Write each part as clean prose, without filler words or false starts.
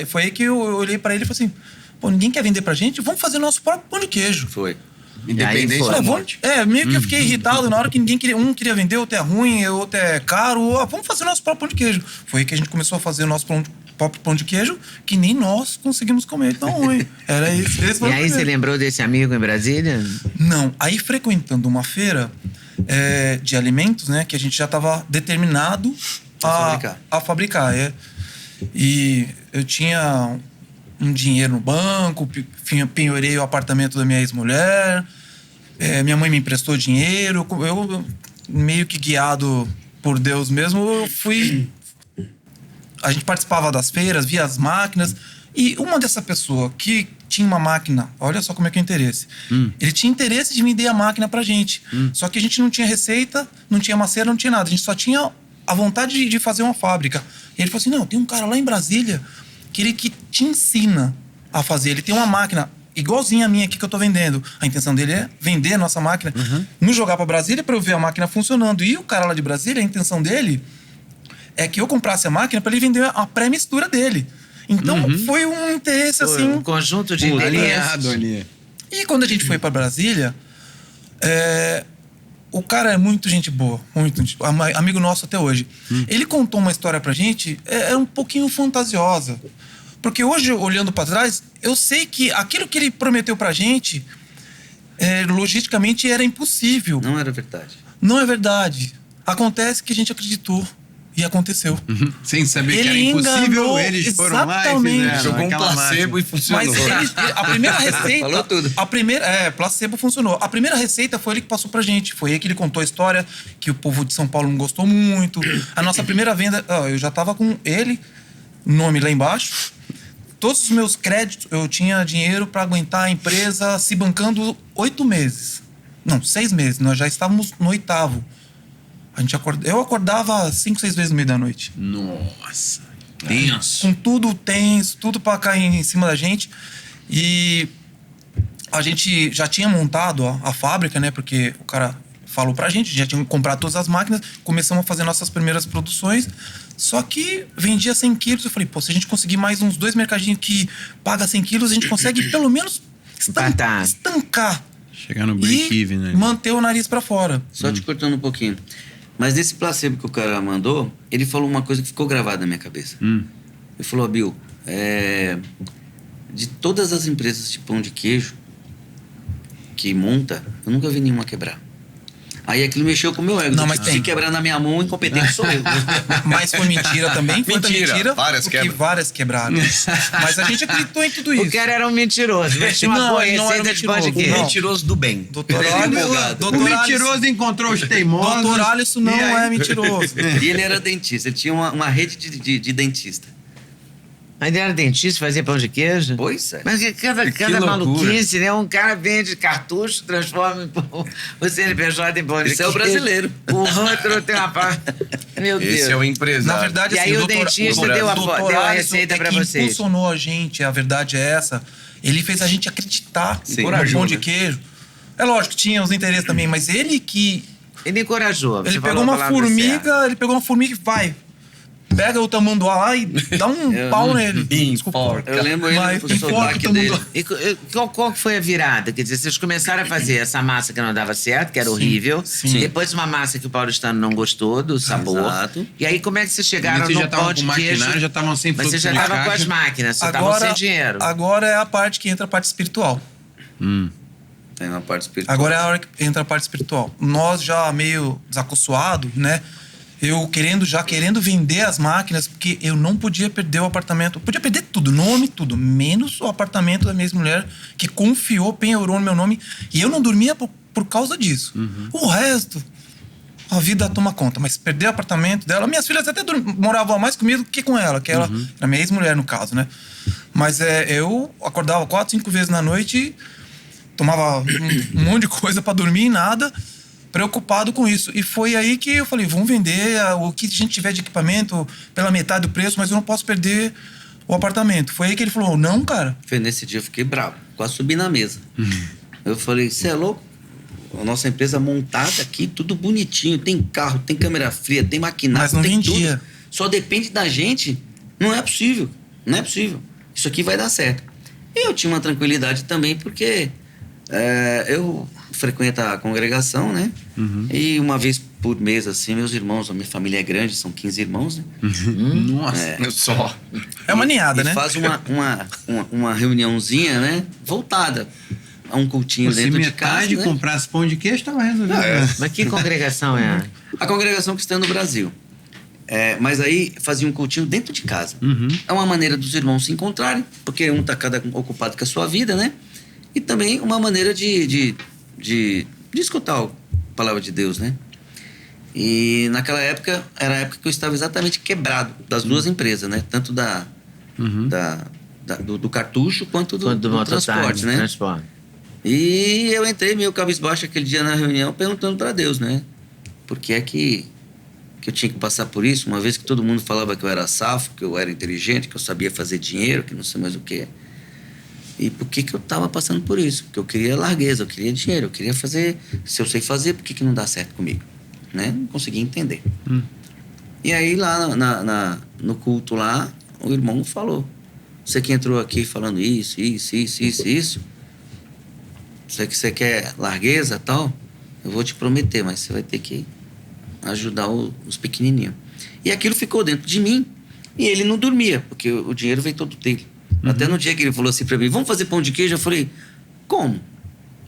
Foi aí que eu olhei pra ele e falei assim, pô, ninguém quer vender pra gente? Vamos fazer nosso próprio pão de queijo. Foi. Independente da morte. Meio que eu fiquei irritado na hora que ninguém queria. Um queria vender, outro é ruim, outro é caro. Vamos fazer nosso próprio pão de queijo. Foi aí que a gente começou a fazer o nosso próprio pão de queijo, que nem nós conseguimos comer tão ruim. Era isso. E aí você lembrou desse amigo em Brasília? Não. Aí, frequentando uma feira de alimentos, né, que a gente já estava determinado a fabricar. E eu tinha um dinheiro no banco, penhorei o apartamento da minha ex-mulher, minha mãe me emprestou dinheiro, eu meio que guiado por Deus mesmo, eu fui... A gente participava das feiras, via as máquinas, e uma dessa pessoa que tinha uma máquina, olha só como é que é o interesse, ele tinha interesse de vender a máquina pra gente, só que a gente não tinha receita, não tinha maceira, não tinha nada, a gente só tinha a vontade de fazer uma fábrica. E ele falou assim, não, tem um cara lá em Brasília que ele que te ensina a fazer. Ele tem uma máquina igualzinha a minha aqui que eu tô vendendo. A intenção dele é vender a nossa máquina, nos jogar pra Brasília pra eu ver a máquina funcionando. E o cara lá de Brasília, a intenção dele é que eu comprasse a máquina pra ele vender a pré-mistura dele. Então foi um interesse assim... Um conjunto de interesses. E quando a gente foi pra Brasília, o cara é muito gente boa, muito amigo nosso até hoje. Ele contou uma história pra gente, um pouquinho fantasiosa. Porque hoje, olhando pra trás, eu sei que aquilo que ele prometeu pra gente, logisticamente, era impossível. Não era verdade. Não é verdade. Acontece que a gente acreditou. E aconteceu. Sem saber Ele que era impossível, enganou, eles foram lá e exatamente. fizeram. Jogou um aquela placebo máquina. e funcionou. Mas a primeira receita... Falou tudo. Placebo funcionou. A primeira receita foi ele que passou pra gente. Foi aí que ele contou a história, que o povo de São Paulo não gostou muito. A nossa primeira venda... eu já tava com ele, nome lá embaixo. Todos os meus créditos, eu tinha dinheiro pra aguentar a empresa se bancando 8 meses. Não, 6 meses. Nós já estávamos no 8º. Eu acordava 5, 6 vezes no meio da noite. Nossa, tenso. Com tudo tenso, tudo pra cair em cima da gente. E a gente já tinha montado a fábrica, né? Porque o cara falou pra gente, já tinha comprado todas as máquinas, começamos a fazer nossas primeiras produções. Só que vendia 100 quilos. Eu falei, pô, se a gente conseguir mais uns 2 mercadinhos que paga 100 quilos, a gente consegue pelo menos estancar. Chegar no break-even, né? Manter o nariz pra fora. Só te cortando um pouquinho. Mas nesse placebo que o cara mandou, ele falou uma coisa que ficou gravada na minha cabeça. Ele falou, Bill, de todas as empresas de pão de queijo que monta, eu nunca vi nenhuma quebrar. Aí aquilo mexeu com o meu ego. Não, mas se quebrar na minha mão, incompetente sou eu. Mas foi mentira também. Foi mentira. Várias quebraram. Mas a gente acreditou em tudo isso. O cara era um mentiroso, mas tinha uma boa receita de pão de queijo. Mentiroso do bem. O mentiroso encontrou os teimosos. Doutor Alisson não é mentiroso. E ele era dentista, ele tinha uma rede de dentista. Mas ele era dentista, fazia pão de queijo? Pois é. Mas cada maluquice, né? Um cara vende cartucho, transforma o CNPJ em pão de queijo. Esse é o brasileiro. O outro tem uma parte... Meu Deus. Esse é o empresário. Na verdade, E aí o dentista deu a receita pra vocês. Impulsionou a gente, a verdade é essa. Ele fez a gente acreditar no pão de queijo. É lógico, tinha os interesses também, mas ele que... Ele encorajou. Ele pegou uma formiga e vai... Pega o tamanduá lá e dá um pau nele. Desculpa. Eu lembro ele do sotaque dele. E qual que foi a virada? Quer dizer, vocês começaram a fazer essa massa que não dava certo, que era horrível. Sim. Depois uma massa que o paulistano não gostou do sabor. Exato. E aí como é que vocês chegaram Vocês já no estavam pão com de maquinário, queijo? já estavam sem Mas produto vocês já de estavam com caixa. as máquinas, só estavam sem dinheiro. Agora é a parte que entra a parte espiritual. Tem uma parte espiritual. Agora é a hora que entra a parte espiritual. Nós já meio desacostumado, né? Eu querendo vender as máquinas, porque eu não podia perder o apartamento. Eu podia perder tudo, nome, tudo. Menos o apartamento da minha ex-mulher, que confiou, penhorou no meu nome. E eu não dormia por causa disso. O resto, a vida toma conta. Mas perder o apartamento dela... Minhas filhas até moravam mais comigo do que com ela. Que ela era minha ex-mulher, no caso, né? Mas eu acordava 4, 5 vezes na noite e tomava um monte de coisa pra dormir e nada... preocupado com isso. E foi aí que eu falei, vamos vender o que a gente tiver de equipamento pela metade do preço, mas eu não posso perder o apartamento. Foi aí que ele falou, não, cara. Foi nesse dia eu fiquei bravo, quase subi na mesa. Eu falei, você é louco? A nossa empresa montada aqui, tudo bonitinho, tem carro, tem câmera fria, tem maquinário, mas não tem vendia. tudo. Só depende da gente, não é possível. não é possível. Isso aqui vai dar certo. E eu tinha uma tranquilidade também, porque eu frequento a congregação, né? E uma vez por mês, assim, meus irmãos, a minha família é grande, são 15 irmãos, né? Nossa, só. É uma ninhada, né? Faz uma reuniãozinha, né? Voltada a um cultinho dentro de casa, metade né? comprasse pão de queijo, tava resolvido. Mas que congregação é? A congregação cristã no Brasil. Mas aí fazia um cultinho dentro de casa. É uma maneira dos irmãos se encontrarem, porque um tá cada ocupado com a sua vida, né? E também uma maneira de escutar a palavra de Deus, né? E naquela época, era a época que eu estava exatamente quebrado das duas empresas, né? Tanto do cartucho quanto do transporte, né? Transporte. E eu entrei meio cabisbaixo aquele dia na reunião perguntando para Deus, né? Por que é que eu tinha que passar por isso, uma vez que todo mundo falava que eu era safo, que eu era inteligente, que eu sabia fazer dinheiro, que não sei mais o que. E por que eu estava passando por isso? Porque eu queria largueza, eu queria dinheiro, eu queria fazer. Se eu sei fazer, por que não dá certo comigo? Né? Não conseguia entender. E aí lá no culto lá, o irmão falou: você que entrou aqui falando isso. Você quer largueza e tal? Eu vou te prometer, mas você vai ter que ajudar os pequenininhos. E aquilo ficou dentro de mim. E ele não dormia, porque o dinheiro veio todo dele. Até no dia que ele falou assim pra mim: vamos fazer pão de queijo? Eu falei: como?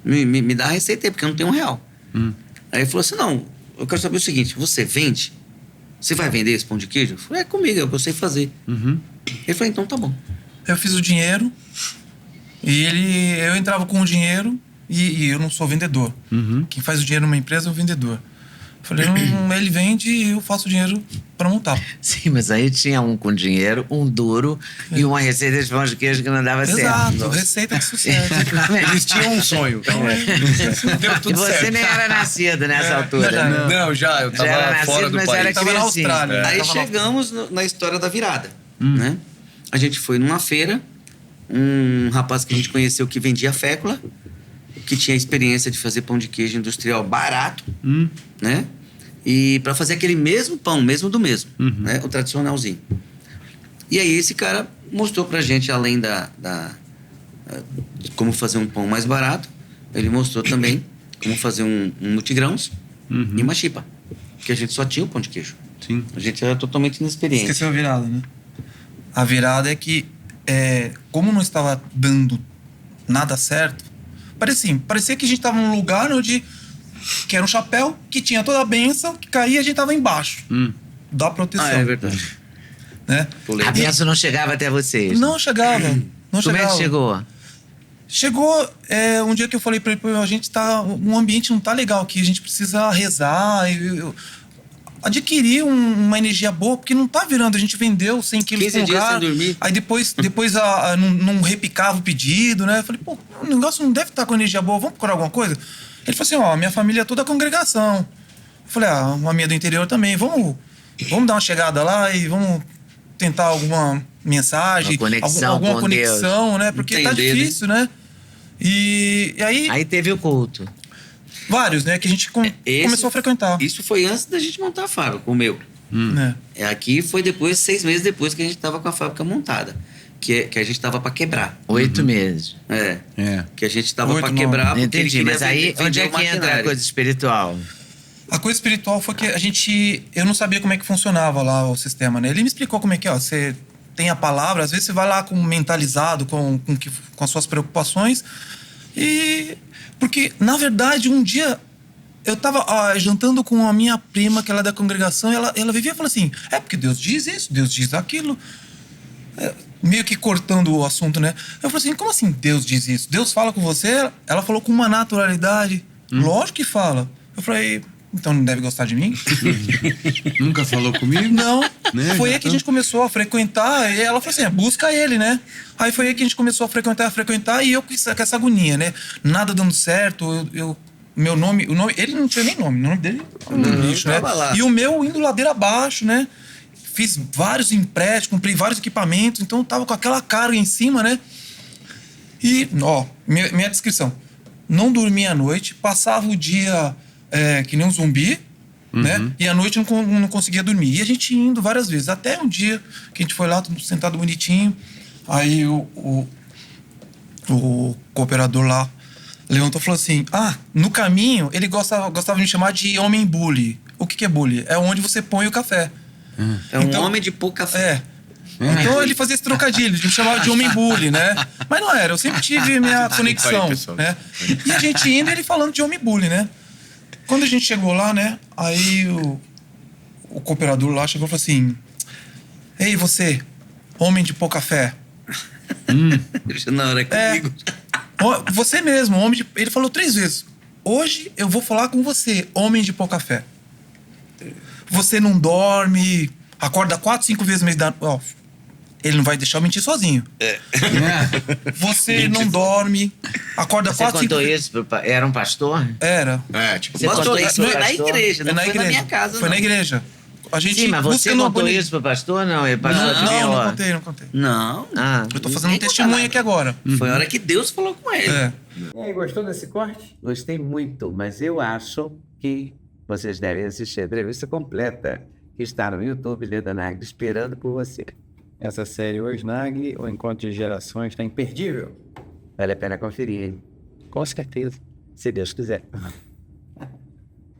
Me dá a receita aí, porque eu não tenho R$1. Aí ele falou assim: não, eu quero saber o seguinte, você vende? Você vai vender esse pão de queijo? Eu falei: comigo, é o que eu sei fazer. Ele falou: então tá bom. Eu fiz o dinheiro e eu entrava com o dinheiro e eu não sou vendedor. Quem faz o dinheiro numa empresa é o vendedor. Eu falei: ele vende e eu faço o dinheiro para montar. Sim, mas aí tinha um com dinheiro, um duro e uma receita de pão de queijo que não dava Exato, certo. receita de sucesso. Eles tinham um sonho. Deu E tudo você certo. nem era nascido nessa altura. Não, já. Eu Já era tava nascido, fora do mas país. era Tava na criancinha. Austrália. Aí Tava na chegamos na história da virada, né? A gente foi numa feira, um rapaz que a gente conheceu que vendia fécula, que tinha experiência de fazer pão de queijo industrial barato, né? E para fazer aquele mesmo pão, mesmo do mesmo, né? O tradicionalzinho. E aí esse cara mostrou pra gente, além de como fazer um pão mais barato, ele mostrou também como fazer um multigrãos e uma chipa. Porque a gente só tinha o pão de queijo. Sim. A gente era totalmente inexperiente. Esqueceu a virada, né? A virada é que, como não estava dando nada certo, parecia que a gente estava num lugar onde que era um chapéu que tinha toda a bênção, que caía e a gente estava embaixo da proteção. Ah, é verdade. Né? A bênção não chegava até vocês. Não chegava. Não Como é chegava. que chegou? Chegou um dia que eu falei pra ele: a gente tá. O ambiente não tá legal aqui, a gente precisa rezar. Adquirir uma energia boa, porque não tá virando. A gente vendeu 100 quilos 15 dias sem dormir. Aí depois não repicava o pedido, né? Eu falei: pô, o negócio não deve estar com energia boa, vamos procurar alguma coisa? Ele falou assim: minha família é toda congregação. Eu falei: uma minha do interior também, vamos dar uma chegada lá e vamos tentar alguma mensagem, alguma conexão, Deus. né? Porque Entender, tá difícil, né? E aí... Aí teve o culto. Vários, né? Que a gente começou a frequentar. Isso foi antes da gente montar a fábrica, o meu. Né? Aqui foi depois, 6 meses depois que a gente tava com a fábrica montada. Que a gente tava para quebrar. 8 meses. Que a gente tava 8, para 9. quebrar. Porque Entendi, ele mas queria aí vender onde é o que entra a maquinário. coisa espiritual? A coisa espiritual foi que eu não sabia como é que funcionava lá o sistema, né? Ele me explicou como é que, você tem a palavra, às vezes você vai lá mentalizado com as suas preocupações. Porque, na verdade, um dia eu tava jantando com a minha prima, que ela é da congregação, e ela vivia e falou assim: porque Deus diz isso, Deus diz aquilo. Meio que cortando o assunto, né? Eu falei assim: como assim Deus diz isso? Deus fala com você? Ela falou com uma naturalidade. Lógico que fala. Eu falei: então não deve gostar de mim? Nunca falou comigo? Não. Né? Foi aí que a gente começou a frequentar. E ela falou assim: busca ele, né? Aí foi aí que a gente começou a frequentar. E eu com essa agonia, né? Nada dando certo. Meu nome... Ele não tinha nem nome. O nome dele é um lixo, né? Lá. E o meu indo ladeira abaixo, né? Fiz vários empréstimos, comprei vários equipamentos. Então eu tava com aquela carga em cima, né? E, minha descrição. Não dormia à noite. Passava o dia... que nem um zumbi, né? E à noite não conseguia dormir. E a gente indo várias vezes. Até um dia que a gente foi lá, tudo sentado bonitinho. Aí o cooperador lá levantou e falou assim: no caminho ele gostava de me chamar de homem bully. O que é bully? É onde você põe o café. É um homem de pouco café. Então ele fazia esse trocadilho, de me chamava de homem bully, né? Mas não era, eu sempre tive minha conexão, né? E a gente indo e ele falando de homem bully, né? Quando a gente chegou lá, né? Aí o cooperador lá chegou e falou assim: ei, você, homem de pouco café. Na hora comigo. Você mesmo, homem de... Ele falou 3 vezes: hoje eu vou falar com você, homem de pouco café. Você não dorme, acorda 4, 5 vezes no mês da... ele não vai deixar eu mentir sozinho. Você não dorme, acorda 4, 5 vezes. Você contou isso? Era um pastor? Era. Tipo, pastor, isso foi na igreja, não foi na minha casa. Foi na igreja. A gente, sim, mas você contou isso pro pastor? Não, ele pastor não contei. Não. Eu tô fazendo um testemunho aqui agora. Foi a hora que Deus falou com ele. E aí, gostou desse corte? Gostei muito, mas eu acho que vocês devem assistir a entrevista completa, que está no YouTube, Leda Nagli, esperando por você. Essa série hoje, Nagli, o Encontro de Gerações, tá imperdível. Vale a pena conferir, hein? Com certeza, se Deus quiser.